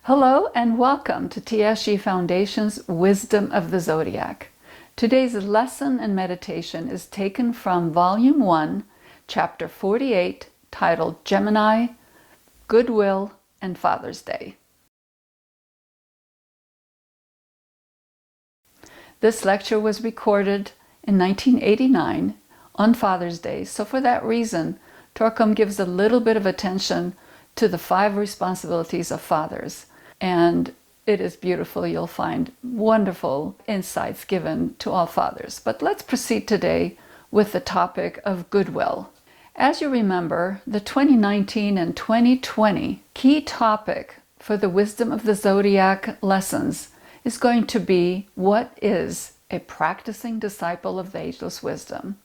Hello and welcome to TSG Foundation's Wisdom of the Zodiac. Today's lesson and meditation is taken from Volume 1, Chapter 48, titled Gemini, Goodwill, and Father's Day. This lecture was recorded in 1989 on Father's Day, so for that reason, Torkom gives a little bit of attention to the 5 responsibilities of fathers. And it is beautiful. You'll find wonderful insights given to all fathers. But let's proceed today with the topic of goodwill. As you remember, the 2019 and 2020 key topic for the Wisdom of the Zodiac lessons is going to be, what is a practicing disciple of the ageless wisdom?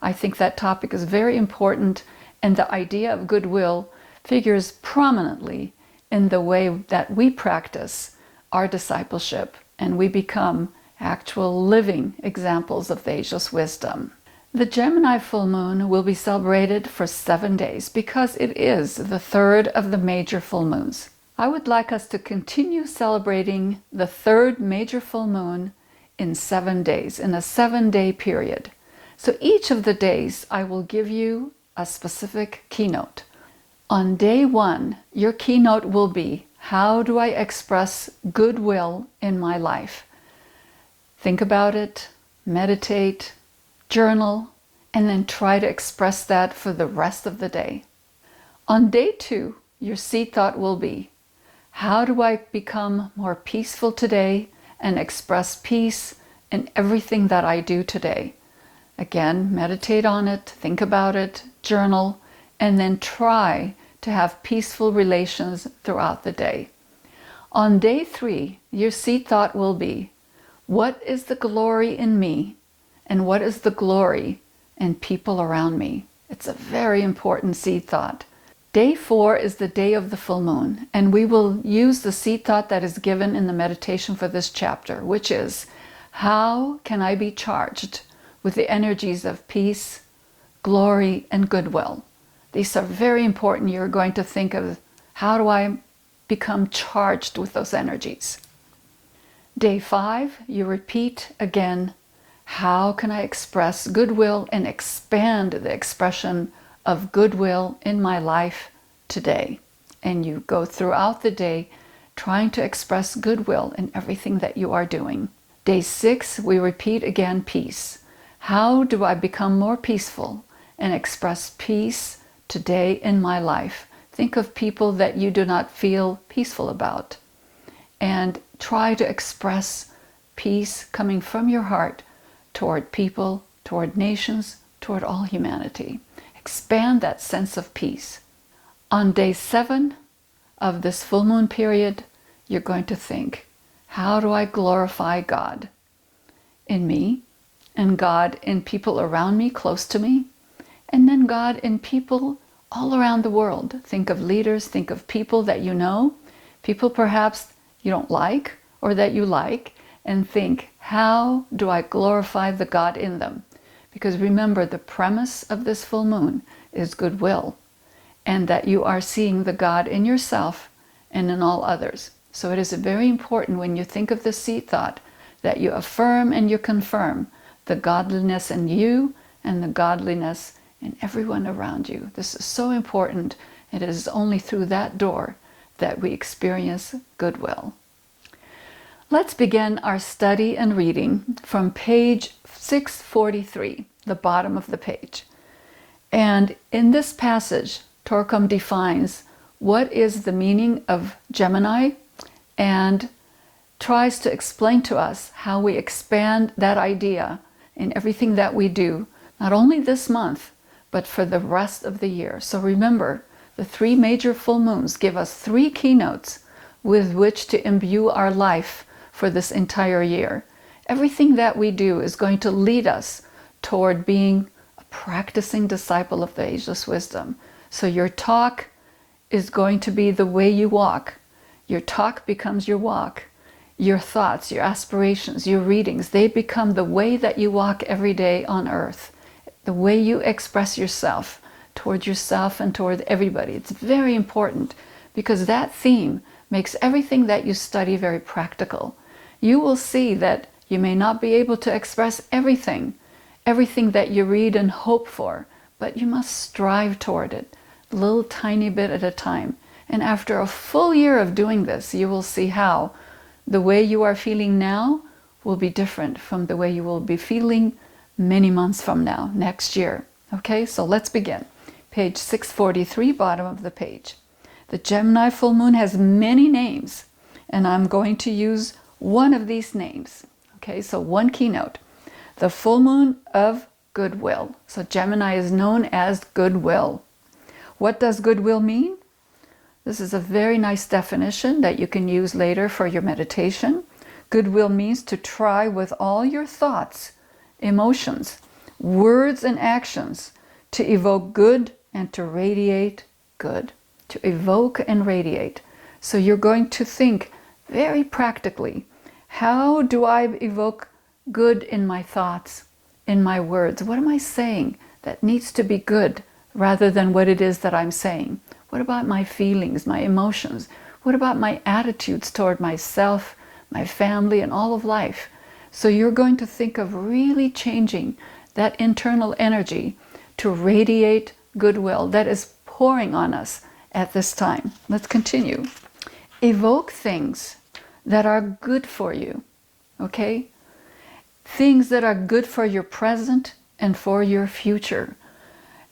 I think that topic is very important, and the idea of goodwill figures prominently in the way that we practice our discipleship, and we become actual living examples of the ageless wisdom. The Gemini full moon will be celebrated for 7 days because it is the 3rd of the major full moons. I would like us to continue celebrating the 3rd major full moon in 7 days, in a 7-day period. So each of the days I will give you a specific keynote. On day 1, your keynote will be, how do I express goodwill in my life? Think about it, meditate, journal, and then try to express that for the rest of the day. On day 2, your seed thought will be, how do I become more peaceful today and express peace in everything that I do today? Again, meditate on it, think about it, journal, and then try to have peaceful relations throughout the day. On day 3, your seed thought will be, what is the glory in me and what is the glory in people around me? It's a very important seed thought. Day 4 is the day of the full moon, and we will use the seed thought that is given in the meditation for this chapter, which is, how can I be charged with the energies of peace, glory, and goodwill? These are very important. You're going to think of, how do I become charged with those energies? Day 5, you repeat again, how can I express goodwill and expand the expression of goodwill in my life today? And you go throughout the day trying to express goodwill in everything that you are doing. Day 6, we repeat again, peace. How do I become more peaceful and express peace today in my life? Think of people that you do not feel peaceful about and try to express peace coming from your heart toward people, toward nations, toward all humanity. Expand that sense of peace. On day 7 of this full moon period, you're going to think, how do I glorify God in me, and God in people around me, close to me, and then God in people all around the world. Think of leaders, think of people that you know, people perhaps you don't like or that you like, and think, how do I glorify the God in them? Because remember, the premise of this full moon is goodwill, and that you are seeing the God in yourself and in all others. So it is very important when you think of the seed thought that you affirm and you confirm the godliness in you and the godliness in everyone around you. This is so important. It is only through that door that we experience goodwill. Let's begin our study and reading from page 643, the bottom of the page. And in this passage, Torkom defines what is the meaning of Gemini and tries to explain to us how we expand that idea in everything that we do, not only this month, but for the rest of the year. So remember, the 3 major full moons give us 3 keynotes with which to imbue our life for this entire year. Everything that we do is going to lead us toward being a practicing disciple of the ageless wisdom. So your talk is going to be the way you walk. Your talk becomes your walk. Your thoughts, your aspirations, your readings, they become the way that you walk every day on earth. The way you express yourself toward yourself and toward everybody. It's very important because that theme makes everything that you study very practical. You will see that you may not be able to express everything that you read and hope for, but you must strive toward it, a little tiny bit at a time. And after a full year of doing this, you will see how the way you are feeling now will be different from the way you will be feeling many months from now, next year. Okay, so let's begin. Page 643, bottom of the page. The Gemini full moon has many names, and I'm going to use one of these names. Okay, so one keynote. The full moon of goodwill. So Gemini is known as goodwill. What does goodwill mean? This is a very nice definition that you can use later for your meditation. Goodwill means to try with all your thoughts, emotions, words, and actions to evoke good and to radiate good. To evoke and radiate. So you're going to think very practically, how do I evoke good in my thoughts, in my words? What am I saying that needs to be good rather than what it is that I'm saying? What about my feelings, my emotions? What about my attitudes toward myself, my family, and all of life? So you're going to think of really changing that internal energy to radiate goodwill that is pouring on us at this time. Let's continue. Evoke things that are good for you, okay? Things that are good for your present and for your future,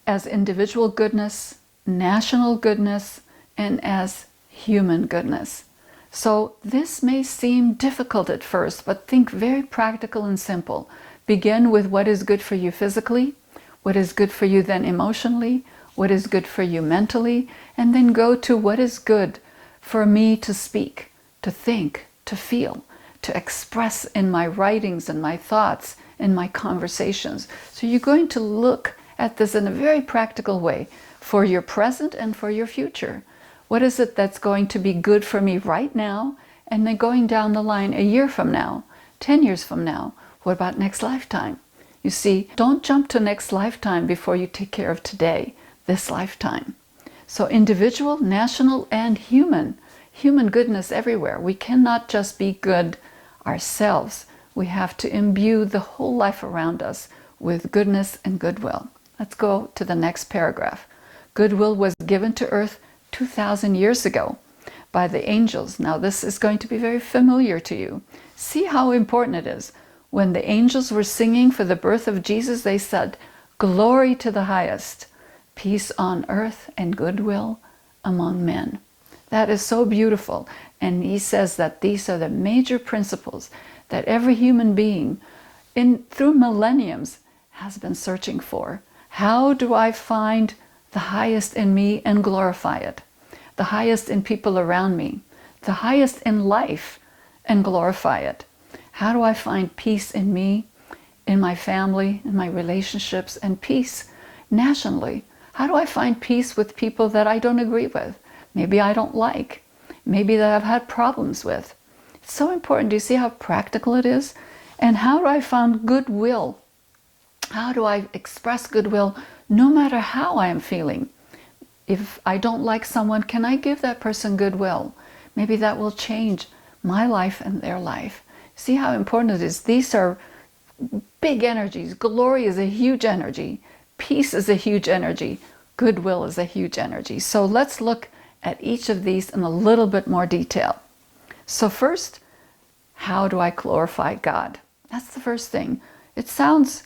as individual goodness, national goodness, and as human goodness. So this may seem difficult at first, but think very practical and simple. Begin with what is good for you physically, what is good for you then emotionally, what is good for you mentally, and then go to what is good for me to speak, to think, to feel, to express in my writings and my thoughts, in my conversations. So you're going to look at this in a very practical way for your present and for your future. What is it that's going to be good for me right now, and then going down the line a year from now, 10 years from now? What about next lifetime? You see, don't jump to next lifetime before you take care of today, this lifetime. So individual, national, and human goodness everywhere. We cannot just be good ourselves. We have to imbue the whole life around us with goodness and goodwill. Let's go to the next paragraph. Goodwill was given to earth 2,000 years ago by the angels. Now this is going to be very familiar to you. See how important it is. When the angels were singing for the birth of Jesus, they said, "Glory to the highest, peace on earth and goodwill among men." That is so beautiful. And he says that these are the major principles that every human being through millenniums has been searching for. How do I find the highest in me and glorify it? The highest in people around me, the highest in life, and glorify it. How do I find peace in me, in my family, in my relationships, and peace nationally? How do I find peace with people that I don't agree with? Maybe I don't like, maybe that I've had problems with. It's so important. Do you see how practical it is? And how do I find goodwill? How do I express goodwill no matter how I am feeling? If I don't like someone, can I give that person goodwill? Maybe that will change my life and their life. See how important it is? These are big energies. Glory is a huge energy. Peace is a huge energy. Goodwill is a huge energy. So let's look at each of these in a little bit more detail. So first, how do I glorify God? That's the first thing. It sounds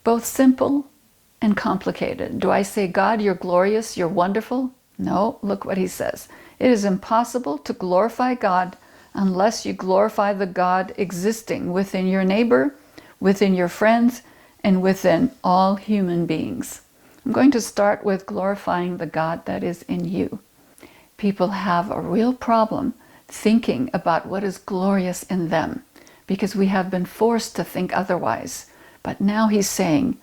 both simple and complicated. Do I say, "God, you're glorious, you're wonderful"? No, look what he says. It is impossible to glorify God unless you glorify the God existing within your neighbor, within your friends, and within all human beings. I'm going to start with glorifying the God that is in you. People have a real problem thinking about what is glorious in them because we have been forced to think otherwise. But now he's saying,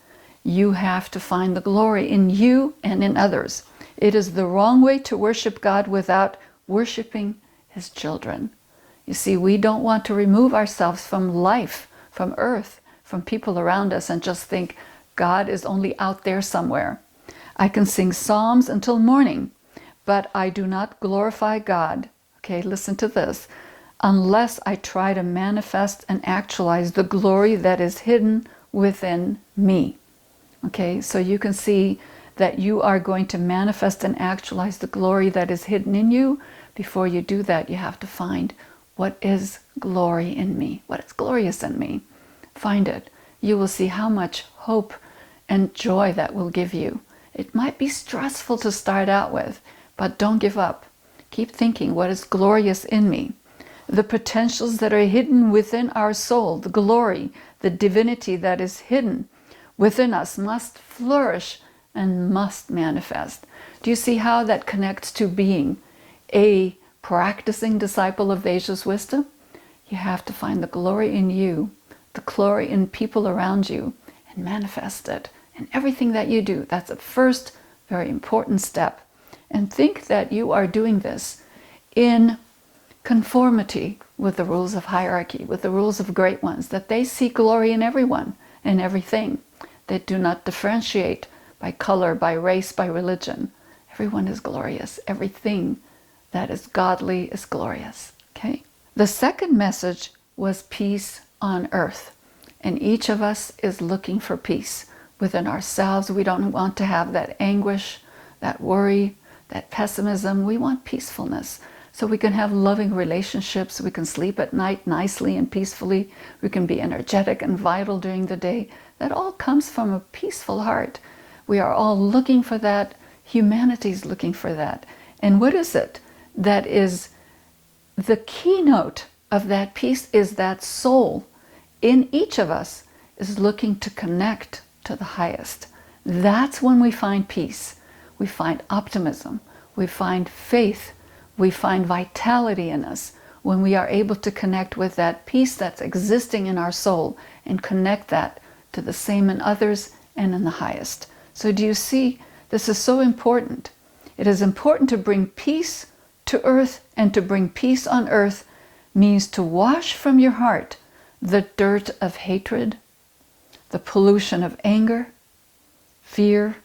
you have to find the glory in you and in others. It is the wrong way to worship God without worshiping his children. You see, we don't want to remove ourselves from life, from earth, from people around us and just think God is only out there somewhere. I can sing psalms until morning, But I do not glorify God, okay, listen to this, unless I try to manifest and actualize the glory that is hidden within me. Okay, so you can see that you are going to manifest and actualize the glory that is hidden in you. Before you do that, you have to find what is glory in me, what is glorious in me. Find it. You will see how much hope and joy that will give you. It might be stressful to start out with, but don't give up. Keep thinking, what is glorious in me? The potentials that are hidden within our soul, the glory, the divinity that is hidden within us must flourish and must manifest. Do you see how that connects to being a practicing disciple of Vaishna's wisdom? You have to find the glory in you, the glory in people around you, and manifest it in everything that you do. That's the first very important step. And think that you are doing this in conformity with the rules of hierarchy, with the rules of great ones, that they see glory in everyone and everything. They do not differentiate by color, by race, by religion. Everyone is glorious. Everything that is godly is glorious. Okay? The second message was peace on earth. And each of us is looking for peace within ourselves. We don't want to have that anguish, that worry, that pessimism. We want peacefulness. So we can have loving relationships. We can sleep at night nicely and peacefully. We can be energetic and vital during the day. That all comes from a peaceful heart. We are all looking for that. Humanity is looking for that. And what is it that is the keynote of that peace? Is that soul in each of us is looking to connect to the highest. That's when we find peace. We find optimism. We find faith. We find vitality in us when we are able to connect with that peace that's existing in our soul and connect that to the same in others and in the highest. So do you see, this is so important. It is important to bring peace to earth, and to bring peace on earth means to wash from your heart the dirt of hatred, the pollution of anger, fear,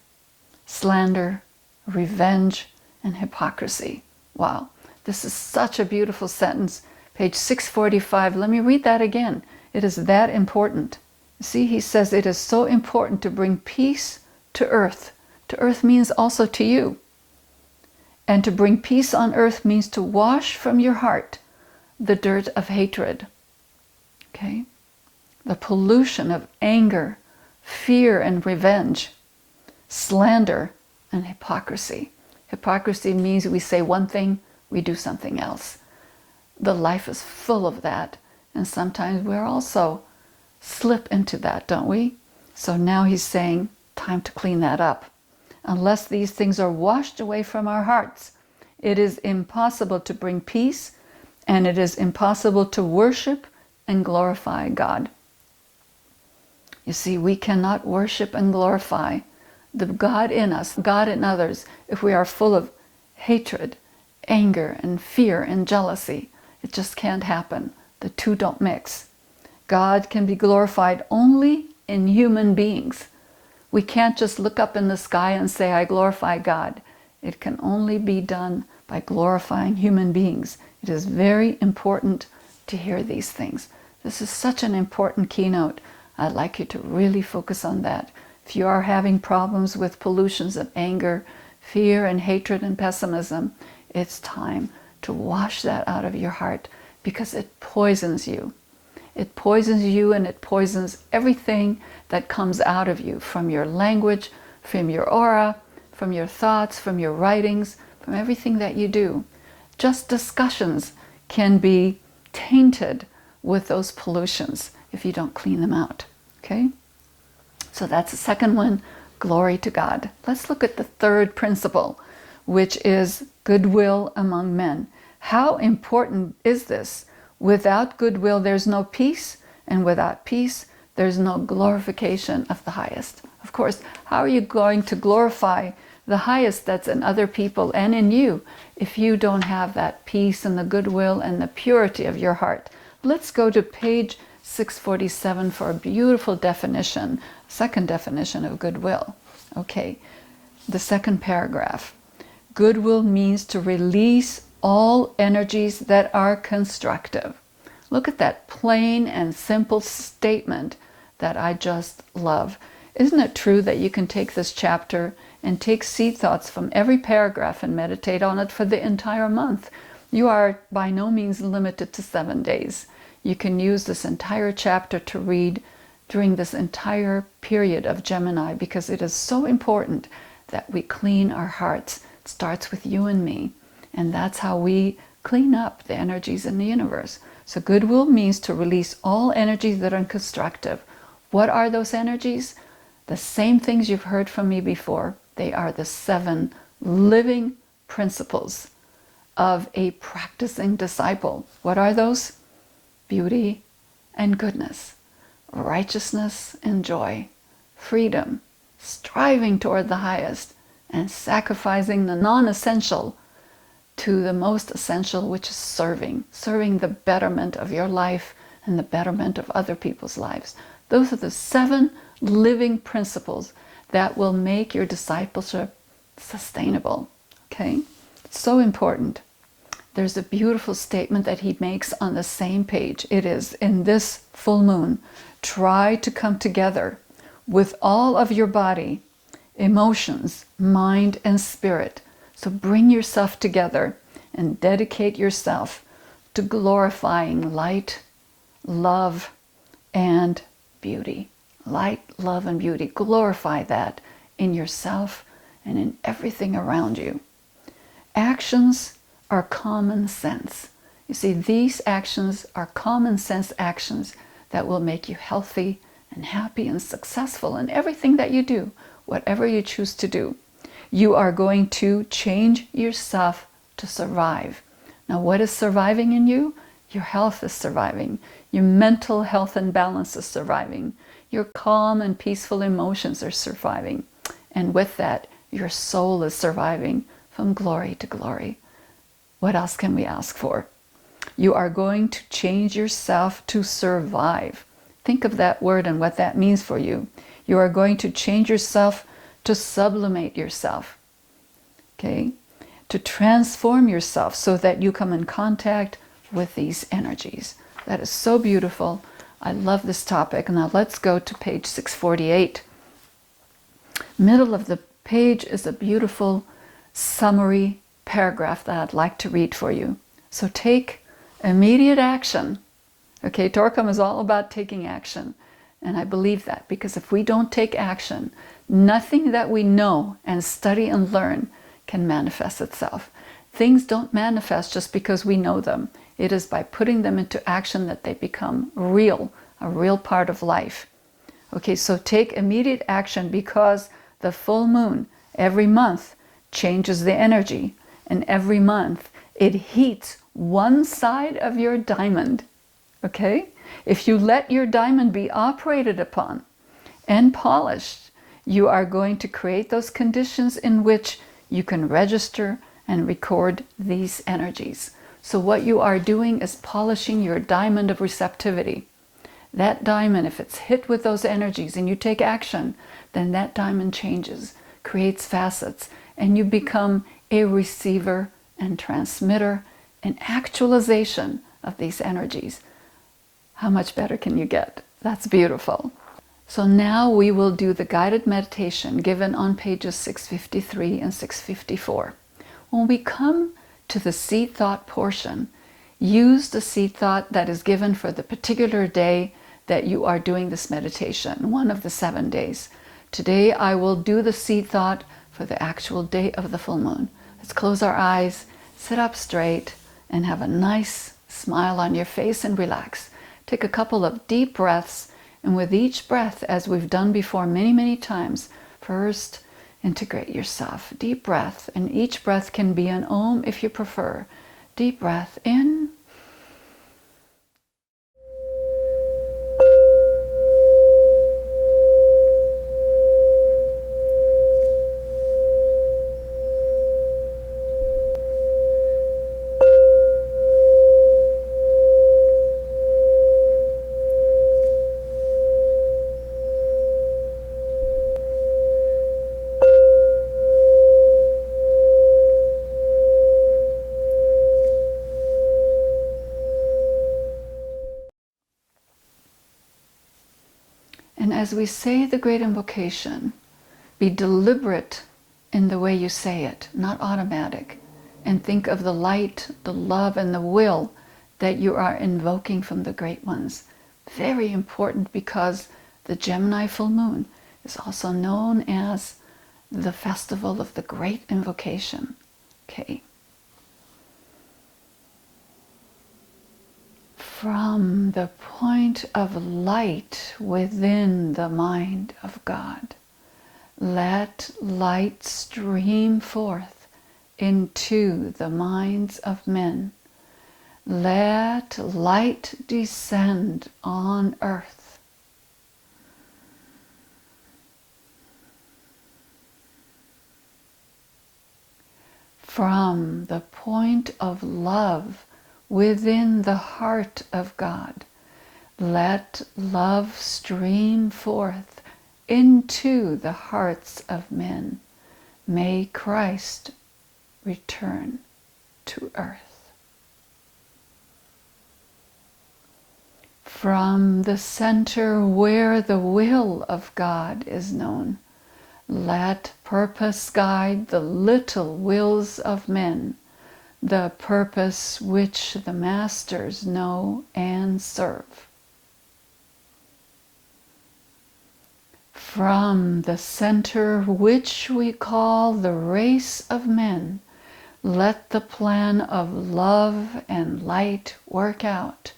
slander, revenge, and hypocrisy. Wow, this is such a beautiful sentence. Page 645, let me read that again. It is that important. See, he says it is so important to bring peace to earth. To earth means also to you. And to bring peace on earth means to wash from your heart the dirt of hatred. Okay? The pollution of anger, fear, and revenge, slander, and hypocrisy. Hypocrisy means we say one thing, we do something else. The life is full of that. And sometimes we're also slip into that, don't we? So now he's saying, time to clean that up. Unless these things are washed away from our hearts, it is impossible to bring peace, and it is impossible to worship and glorify God. You see, we cannot worship and glorify the God in us, God in others, if we are full of hatred, anger, and fear and jealousy. It just can't happen. The two don't mix. God can be glorified only in human beings. We can't just look up in the sky and say, I glorify God. It can only be done by glorifying human beings. It is very important to hear these things. This is such an important keynote. I'd like you to really focus on that. If you are having problems with pollutions of anger, fear, and hatred and pessimism, it's time to wash that out of your heart, because it poisons you. It poisons you, and it poisons everything that comes out of you, from your language, from your aura, from your thoughts, from your writings, from everything that you do. Just discussions can be tainted with those pollutions if you don't clean them out. Okay? So that's the second one, glory to God. Let's look at the third principle, which is goodwill among men. How important is this? Without goodwill, there's no peace, and without peace, there's no glorification of the highest. Of course, how are you going to glorify the highest that's in other people and in you if you don't have that peace and the goodwill and the purity of your heart? Let's go to page 647 for a beautiful definition, second definition of goodwill. Okay, the second paragraph. Goodwill means to release all energies that are constructive. Look at that plain and simple statement that I just love. Isn't it true that you can take this chapter and take seed thoughts from every paragraph and meditate on it for the entire month? You are by no means limited to 7 days. You can use this entire chapter to read during this entire period of Gemini, because it is so important that we clean our hearts. It starts with you and me, and that's how we clean up the energies in the universe. So goodwill means to release all energies that are constructive. What are those energies? The same things you've heard from me before. They are the 7 living principles of a practicing disciple. What are those? Beauty and goodness, righteousness and joy, freedom, striving toward the highest, and sacrificing the non-essential to the most essential, which is serving the betterment of your life and the betterment of other people's lives. Those are the 7 living principles that will make your discipleship sustainable. Okay? It's so important. There's a beautiful statement that he makes on the same page. It is, in this full moon, try to come together with all of your body, emotions, mind, and spirit. So bring yourself together and dedicate yourself to glorifying light, love, and beauty. Light, love, and beauty. Glorify that in yourself and in everything around you. Actions are common sense. You see, these actions are common sense actions that will make you healthy and happy and successful in everything that you do, whatever you choose to do. You are going to change yourself to survive. Now, what is surviving in you? Your health is surviving. Your mental health and balance is surviving. Your calm and peaceful emotions are surviving. And with that, your soul is surviving from glory to glory. What else can we ask for? You are going to change yourself to survive. Think of that word and what that means for you. You are going to change yourself to sublimate yourself. Okay? To transform yourself so that you come in contact with these energies. That is so beautiful. I love this topic. Now let's go to page 648. Middle of the page is a beautiful summary paragraph that I'd like to read for you. So take immediate action. Okay, Torkom is all about taking action. And I believe that, because if we don't take action, nothing that we know and study and learn can manifest itself. Things don't manifest just because we know them. It is by putting them into action that they become real, a real part of life. Okay, so take immediate action, because the full moon every month changes the energy, and every month it heats one side of your diamond. Okay? If you let your diamond be operated upon and polished, you are going to create those conditions in which you can register and record these energies. So what you are doing is polishing your diamond of receptivity. That diamond, if it's hit with those energies and you take action, then that diamond changes, creates facets, and you become a receiver and transmitter and actualization of these energies. How much better can you get? That's beautiful. So now we will do the guided meditation given on pages 653 and 654. When we come to the seed thought portion, use the seed thought that is given for the particular day that you are doing this meditation, one of the 7 days. Today I will do the seed thought for the actual day of the full moon. Let's close our eyes, sit up straight, and have a nice smile on your face and relax. Take a couple of deep breaths, and with each breath, as we've done before many, many times, first integrate yourself. Deep breath, and each breath can be an Om if you prefer. Deep breath in. as we say the great invocation, be deliberate in the way you say it, not automatic. And think of the light, the love, and the will that you are invoking from the great ones. Very important, because the Gemini full moon is also known as the festival of the great invocation. Okay. From the point of light within the mind of God, let light stream forth into the minds of men. Let light descend on earth. From the point of love within the heart of God, let love stream forth into the hearts of men. May Christ return to earth. From the center where the will of God is known, let purpose guide the little wills of men, the purpose which the masters know and serve. From the center which we call the race of men, let the plan of love and light work out,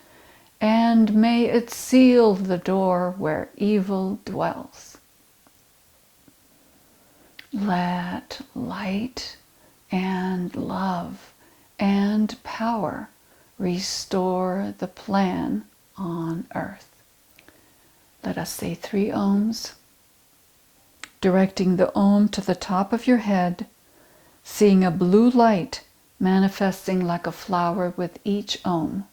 and may it seal the door where evil dwells. Let light and love and power restore the plan on earth. Let us say 3 ohms, directing the ohm to the top of your head, seeing a blue light manifesting like a flower with each ohm.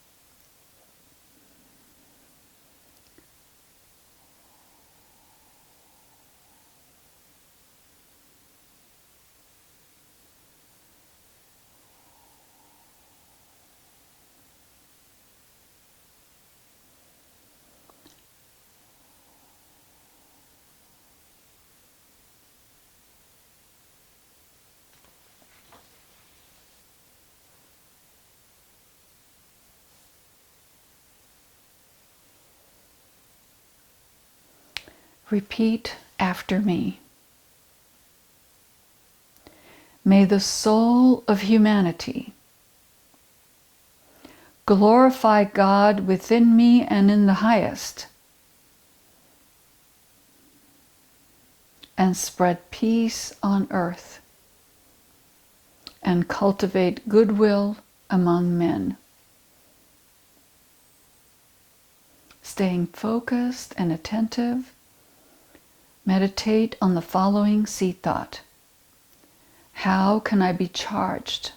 Repeat after me. May the soul of humanity glorify God within me and in the highest, and spread peace on earth, and cultivate goodwill among men. Staying focused and attentive, meditate on the following seed thought. How can I be charged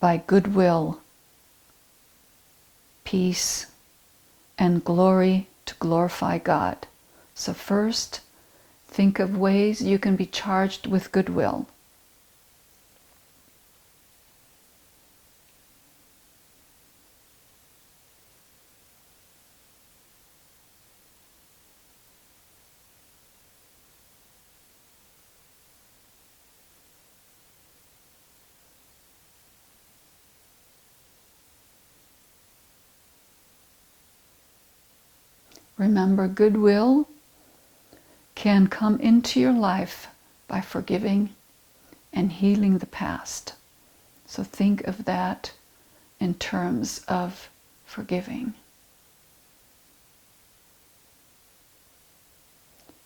by goodwill, peace, and glory to glorify God? So first, think of ways you can be charged with goodwill. Remember, goodwill can come into your life by forgiving and healing the past. So think of that in terms of forgiving.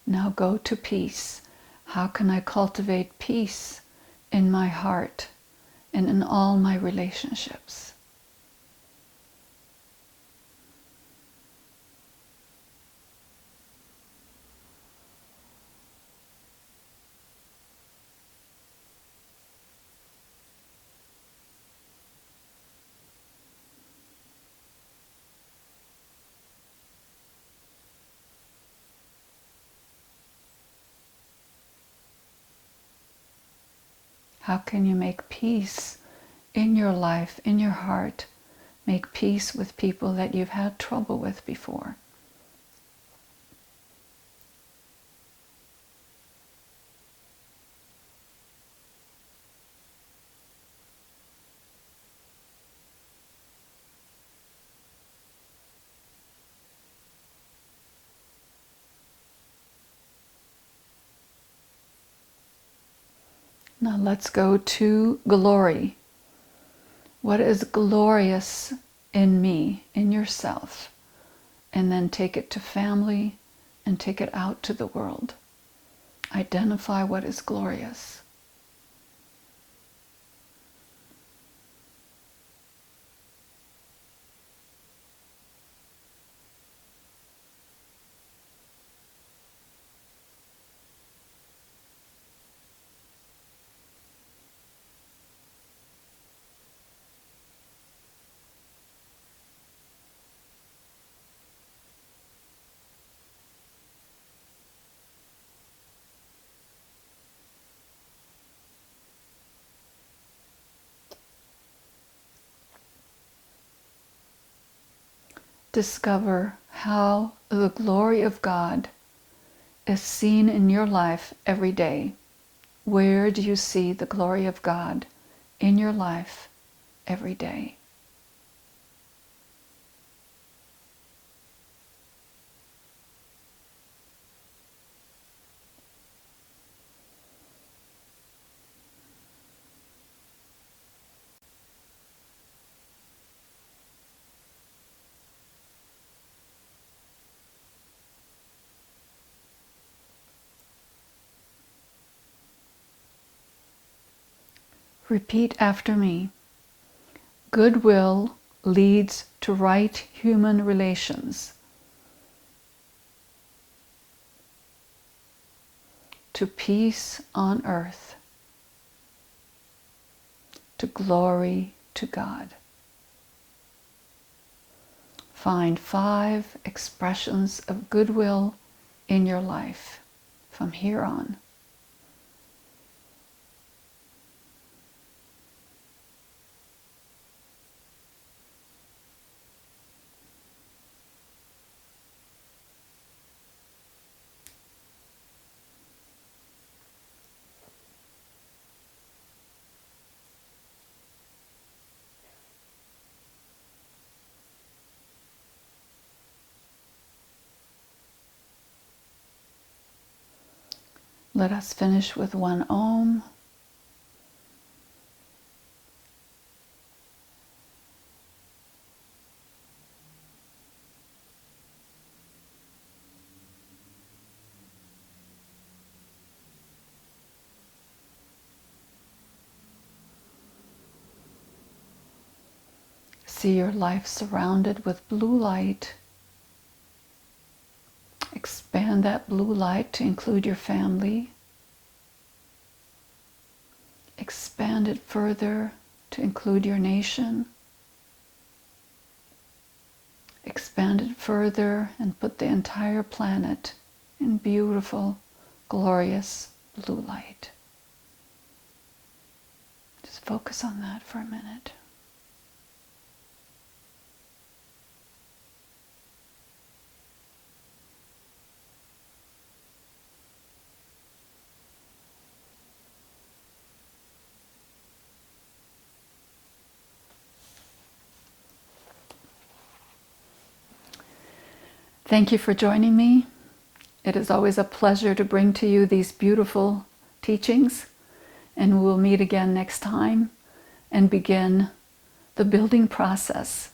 Now go to peace. How can I cultivate peace in my heart and in all my relationships? How can you make peace in your life, in your heart? Make peace with people that you've had trouble with before. Now let's go to glory. What is glorious in me, in yourself? And then take it to family and take it out to the world. Identify what is glorious. Discover how the glory of God is seen in your life every day. Where do you see the glory of God in your life every day? Repeat after me. Goodwill leads to right human relations, to peace on earth, to glory to God. Find 5 expressions of goodwill in your life from here on. Let us finish with one Om. See your life surrounded with blue light. Expand that blue light to include your family. Expand it further to include your nation. Expand it further and put the entire planet in beautiful, glorious blue light. Just focus on that for a minute. Thank you for joining me. It is always a pleasure to bring to you these beautiful teachings, and we'll meet again next time and begin the building process.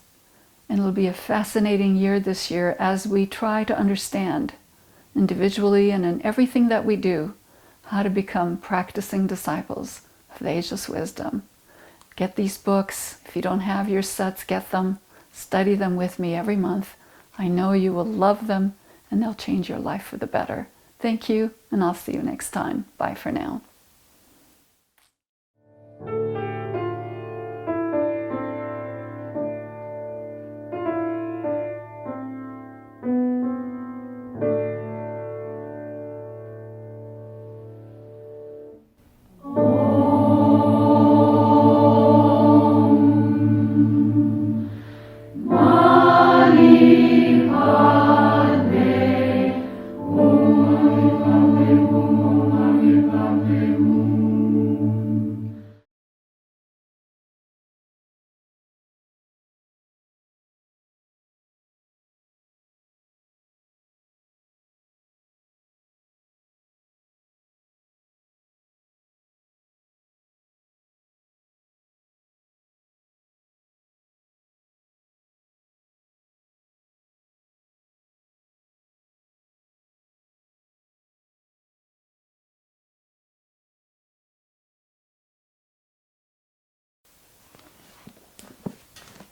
And it'll be a fascinating year this year as we try to understand individually and in everything that we do how to become practicing disciples of the ageless wisdom. Get these books. If you don't have your sets, get them. Study them with me every month. I know you will love them and they'll change your life for the better. Thank you, and I'll see you next time. Bye for now. Amen.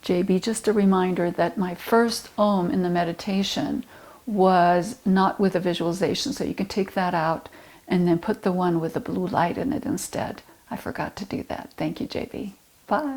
JB, just a reminder that my first Om in the meditation was not with a visualization, so you can take that out and then put the one with the blue light in it instead. I forgot to do that. Thank you, JB. Bye.